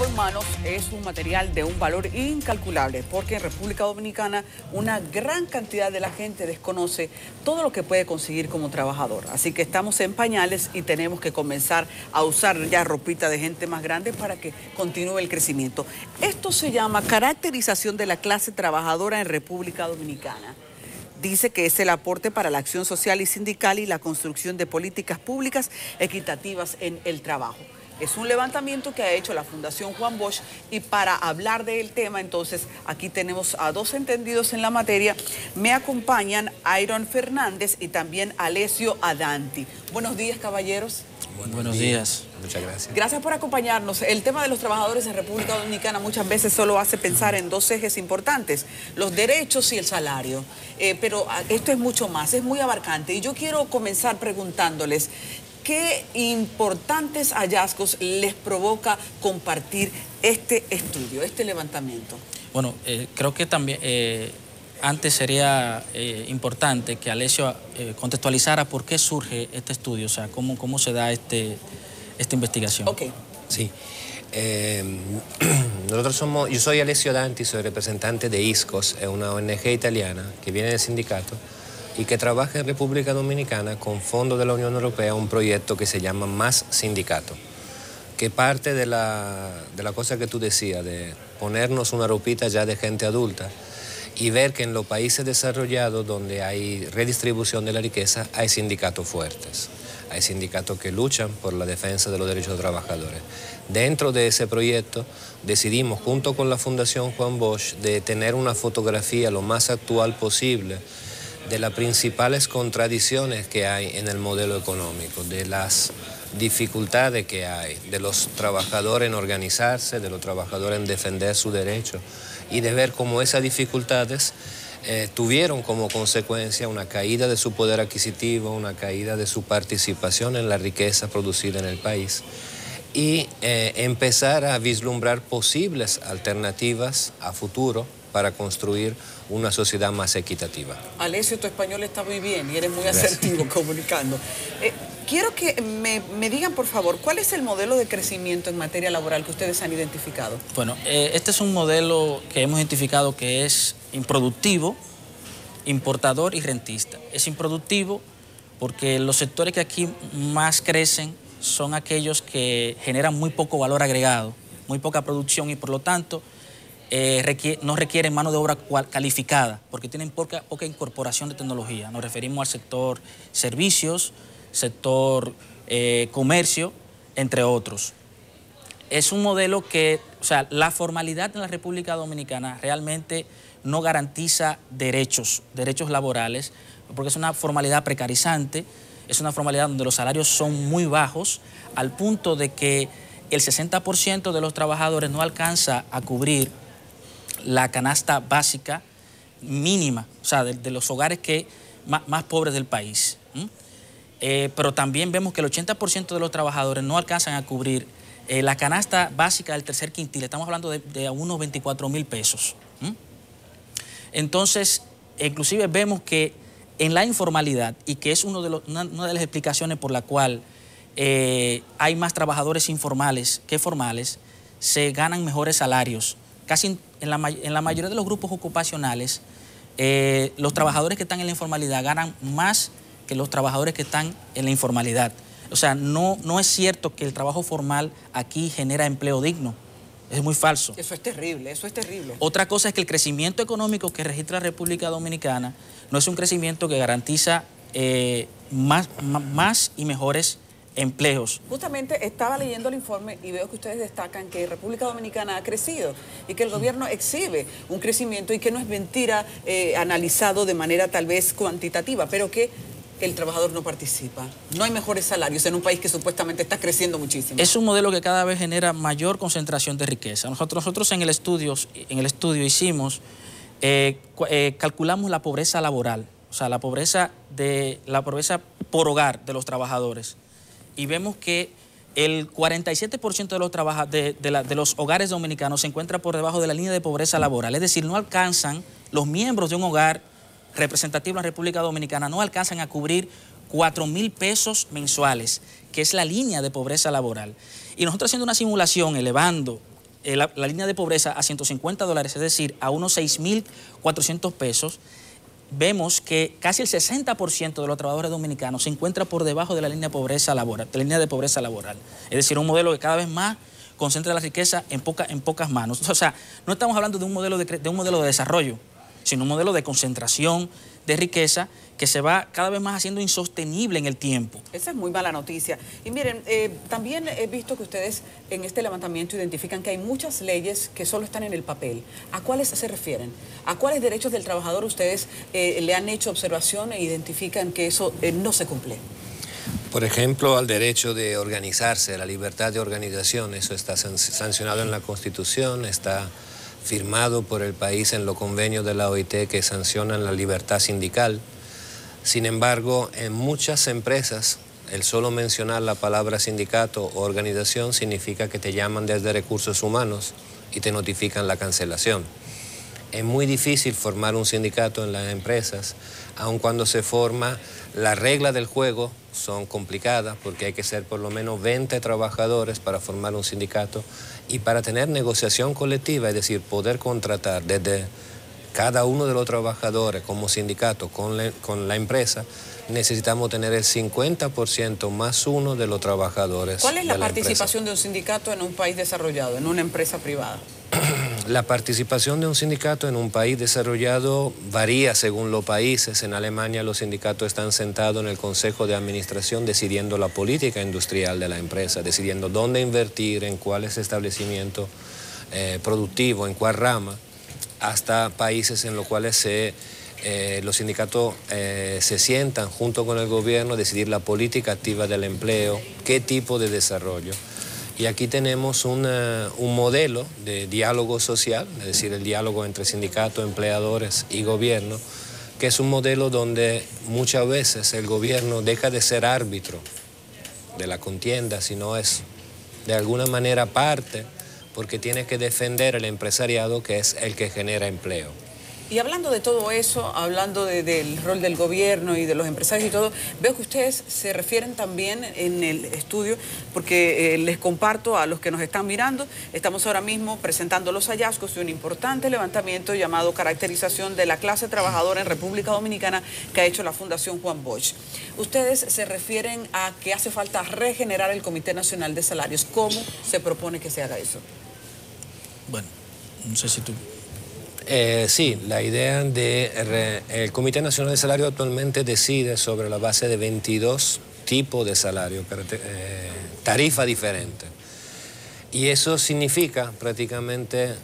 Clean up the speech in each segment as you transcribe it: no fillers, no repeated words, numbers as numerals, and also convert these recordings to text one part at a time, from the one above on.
en manos es un material de un valor incalculable, porque en República Dominicana una gran cantidad de la gente desconoce todo lo que puede conseguir como trabajador. Así que estamos en pañales y tenemos que comenzar a usar ya ropita de gente más grande para que continúe el crecimiento. Esto se llama caracterización de la clase trabajadora en República Dominicana. Dice que es el aporte para la acción social y sindical y la construcción de políticas públicas equitativas en el trabajo. Es un levantamiento que ha hecho la Fundación Juan Bosch, y para hablar del tema, entonces, aquí tenemos a dos entendidos en la materia. Me acompañan Iron Fernández y también Alessio Adanti. Buenos días, caballeros. Buenos días. Muchas gracias. Gracias por acompañarnos. El tema de los trabajadores en República Dominicana muchas veces solo hace pensar en dos ejes importantes: los derechos y el salario. Pero esto es mucho más, es muy abarcante. Y yo quiero comenzar preguntándoles, ¿qué importantes hallazgos les provoca compartir este estudio, este levantamiento? Bueno, creo que también antes sería importante que Alessio contextualizara por qué surge este estudio, o sea, cómo se da esta investigación. Ok. Sí. Yo soy Alessio Adanti, soy representante de ISCOS, es una ONG italiana que viene del sindicato y que trabaja en República Dominicana con fondos de la Unión Europea, un proyecto que se llama Más Sindicato, que parte de la cosa que tú decías, de ponernos una ropita ya de gente adulta y ver que en los países desarrollados donde hay redistribución de la riqueza hay sindicatos fuertes, hay sindicatos que luchan por la defensa de los derechos de los trabajadores. Dentro de ese proyecto decidimos, junto con la Fundación Juan Bosch, de tener una fotografía lo más actual posible de las principales contradicciones que hay en el modelo económico, de las dificultades que hay, de los trabajadores en organizarse, de los trabajadores en defender sus derechos, y de ver cómo esas dificultades tuvieron como consecuencia una caída de su poder adquisitivo, una caída de su participación en la riqueza producida en el país, y empezar a vislumbrar posibles alternativas a futuro para construir una sociedad más equitativa. Alessio, tu español está muy bien y eres muy asertivo comunicando. Quiero que me digan, por favor, ¿cuál es el modelo de crecimiento en materia laboral que ustedes han identificado? Bueno, este es un modelo que hemos identificado que es improductivo, importador y rentista. Es improductivo porque los sectores que aquí más crecen son aquellos que generan muy poco valor agregado, muy poca producción, y por lo tanto no requieren mano de obra calificada porque tienen poca incorporación de tecnología. Nos referimos al sector servicios, sector comercio, entre otros. Es un modelo que, o sea, la formalidad en la República Dominicana realmente no garantiza derechos laborales, porque es una formalidad precarizante, es una formalidad donde los salarios son muy bajos, al punto de que el 60% de los trabajadores no alcanza a cubrir la canasta básica mínima, o sea, de los hogares más pobres del país. Pero también vemos que el 80% de los trabajadores no alcanzan a cubrir la canasta básica del tercer quintil. Estamos hablando de unos 24.000 pesos. Entonces, inclusive vemos que en la informalidad, y que es una de las explicaciones por la cual hay más trabajadores informales que formales, se ganan mejores salarios. Casi en la mayoría de los grupos ocupacionales, los trabajadores que están en la informalidad ganan más que los trabajadores que están en la informalidad. O sea, no es cierto que el trabajo formal aquí genera empleo digno. Es muy falso. Eso es terrible, eso es terrible. Otra cosa es que el crecimiento económico que registra la República Dominicana no es un crecimiento que garantiza más y mejores empleos. Justamente estaba leyendo el informe y veo que ustedes destacan que República Dominicana ha crecido y que el gobierno exhibe un crecimiento, y que no es mentira analizado de manera tal vez cuantitativa, pero que el trabajador no participa. No hay mejores salarios en un país que supuestamente está creciendo muchísimo. Es un modelo que cada vez genera mayor concentración de riqueza. Nosotros en el estudio hicimos, calculamos la pobreza laboral, o sea, la pobreza por hogar de los trabajadores. Y vemos que el 47% de los hogares dominicanos se encuentra por debajo de la línea de pobreza laboral. Es decir, no alcanzan, los miembros de un hogar representativo en la República Dominicana no alcanzan a cubrir 4.000 pesos mensuales, que es la línea de pobreza laboral. Y nosotros haciendo una simulación, elevando la línea de pobreza a $150, es decir, a unos 6.400 pesos, vemos que casi el 60% de los trabajadores dominicanos se encuentra por debajo de la línea de pobreza laboral, Es decir, un modelo que cada vez más concentra la riqueza en pocas manos. O sea, no estamos hablando de un modelo de desarrollo, sino un modelo de concentración de riqueza que se va cada vez más haciendo insostenible en el tiempo. Esa es muy mala noticia. Y miren, también he visto que ustedes en este levantamiento identifican que hay muchas leyes que solo están en el papel. ¿A cuáles se refieren? ¿A cuáles derechos del trabajador ustedes le han hecho observación e identifican que eso no se cumple? Por ejemplo, al derecho de organizarse, la libertad de organización, eso está sancionado en la Constitución, está firmado por el país en los convenios de la OIT que sancionan la libertad sindical. Sin embargo, en muchas empresas, el solo mencionar la palabra sindicato o organización significa que te llaman desde recursos humanos y te notifican la cancelación. Es muy difícil formar un sindicato en las empresas, aun cuando se forma, las reglas del juego son complicadas porque hay que ser por lo menos 20 trabajadores para formar un sindicato y para tener negociación colectiva, es decir, poder contratar desde cada uno de los trabajadores como sindicato con la empresa, necesitamos tener el 50% más uno de los trabajadores. ¿Cuál es la participación de un sindicato en un país desarrollado, en una empresa privada? La participación de un sindicato en un país desarrollado varía según los países. En Alemania los sindicatos están sentados en el Consejo de Administración decidiendo la política industrial de la empresa, decidiendo dónde invertir, en cuáles establecimientos productivos, en cuál rama, hasta países en los cuales los sindicatos se sientan junto con el gobierno a decidir la política activa del empleo, qué tipo de desarrollo. Y aquí tenemos un modelo de diálogo social, es decir, el diálogo entre sindicatos, empleadores y gobierno, que es un modelo donde muchas veces el gobierno deja de ser árbitro de la contienda, sino es de alguna manera parte, porque tiene que defender el empresariado, que es el que genera empleo. Y hablando de todo eso, hablando del rol del gobierno y de los empresarios y todo, veo que ustedes se refieren también en el estudio, porque les comparto a los que nos están mirando, estamos ahora mismo presentando los hallazgos de un importante levantamiento llamado Caracterización de la clase trabajadora en República Dominicana que ha hecho la Fundación Juan Bosch. Ustedes se refieren a que hace falta regenerar el Comité Nacional de Salarios. ¿Cómo se propone que se haga eso? Bueno, no sé si tú... Sí, la idea el Comité Nacional de Salario actualmente decide sobre la base de 22 tipos de salario, tarifa diferente. Y eso significa prácticamente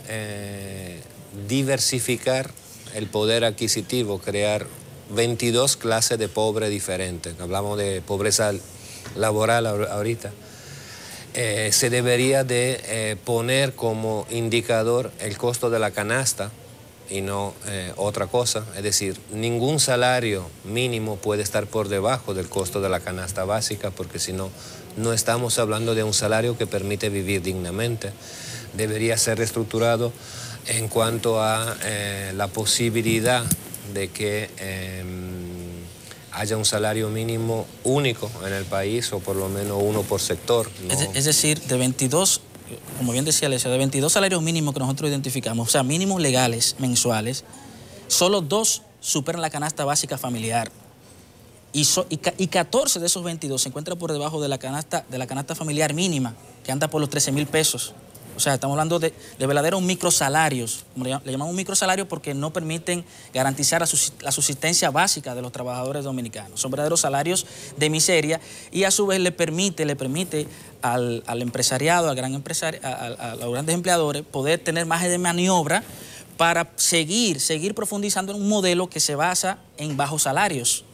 diversificar el poder adquisitivo, crear 22 clases de pobres diferentes. Hablamos de pobreza laboral ahorita. Se debería de poner como indicador el costo de la canasta y no otra cosa, es decir, ningún salario mínimo puede estar por debajo del costo de la canasta básica, porque si no, no estamos hablando de un salario que permite vivir dignamente. Debería ser reestructurado en cuanto a la posibilidad de que haya un salario mínimo único en el país, o por lo menos uno por sector, ¿no? Es decir, de 22, como bien decía Alessio, de 22 salarios mínimos que nosotros identificamos, o sea, mínimos legales mensuales, solo 2 superan la canasta básica familiar. Y 14 de esos 22 se encuentran por debajo de la canasta familiar mínima, que anda por los 13.000 pesos. O sea, estamos hablando de verdaderos microsalarios. Le llamamos microsalario porque no permiten garantizar la subsistencia básica de los trabajadores dominicanos. Son verdaderos salarios de miseria y a su vez le permite al empresariado, a los grandes empleadores, poder tener margen de maniobra para seguir profundizando en un modelo que se basa en bajos salarios.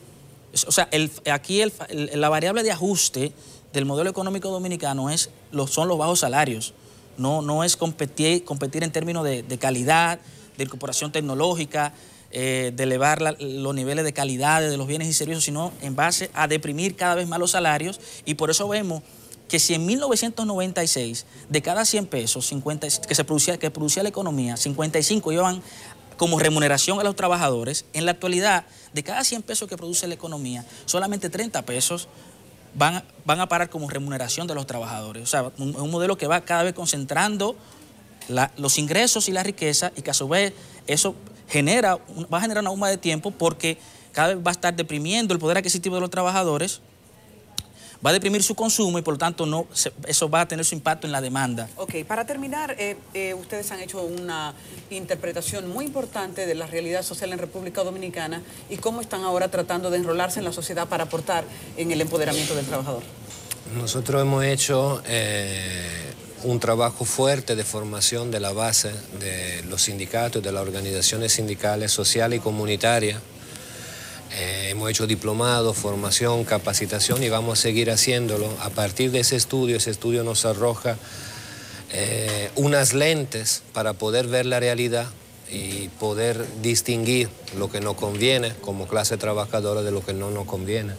O sea, aquí la variable de ajuste del modelo económico dominicano son los bajos salarios. No es competir en términos de calidad, de incorporación tecnológica, de elevar los niveles de calidad de los bienes y servicios, sino en base a deprimir cada vez más los salarios. Y por eso vemos que si en 1996, de cada 100 pesos 50, que producía la economía, 55 iban como remuneración a los trabajadores, en la actualidad, de cada 100 pesos que produce la economía, solamente 30 pesos van a parar como remuneración de los trabajadores. O sea, un modelo que va cada vez concentrando los ingresos y la riqueza, y que a su vez eso va a generar una bomba de tiempo, porque cada vez va a estar deprimiendo el poder adquisitivo de los trabajadores, va a deprimir su consumo y por lo tanto eso va a tener su impacto en la demanda. Ok, para terminar, ustedes han hecho una interpretación muy importante de la realidad social en República Dominicana y cómo están ahora tratando de enrolarse en la sociedad para aportar en el empoderamiento del trabajador. Nosotros hemos hecho un trabajo fuerte de formación de la base de los sindicatos, de las organizaciones sindicales, sociales y comunitarias. Hemos hecho diplomado, formación, capacitación y vamos a seguir haciéndolo. A partir de ese estudio nos arroja unas lentes para poder ver la realidad y poder distinguir lo que nos conviene como clase trabajadora de lo que no nos conviene.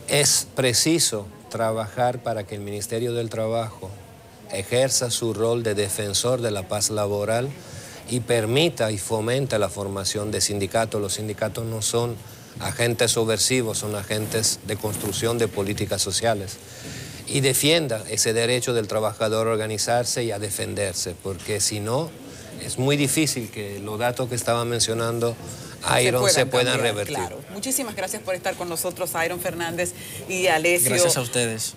Es preciso trabajar para que el Ministerio del Trabajo ejerza su rol de defensor de la paz laboral y permita y fomente la formación de sindicatos. Los sindicatos no son agentes subversivos, son agentes de construcción de políticas sociales. Y defienda ese derecho del trabajador a organizarse y a defenderse, porque si no, es muy difícil que los datos que estaba mencionando Iron se puedan revertir. Claro. Muchísimas gracias por estar con nosotros, Iron Fernández y Alessio. Gracias a ustedes.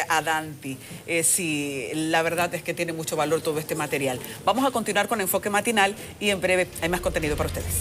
Adanti. Sí, la verdad es que tiene mucho valor todo este material. Vamos a continuar con Enfoque Matinal y en breve hay más contenido para ustedes.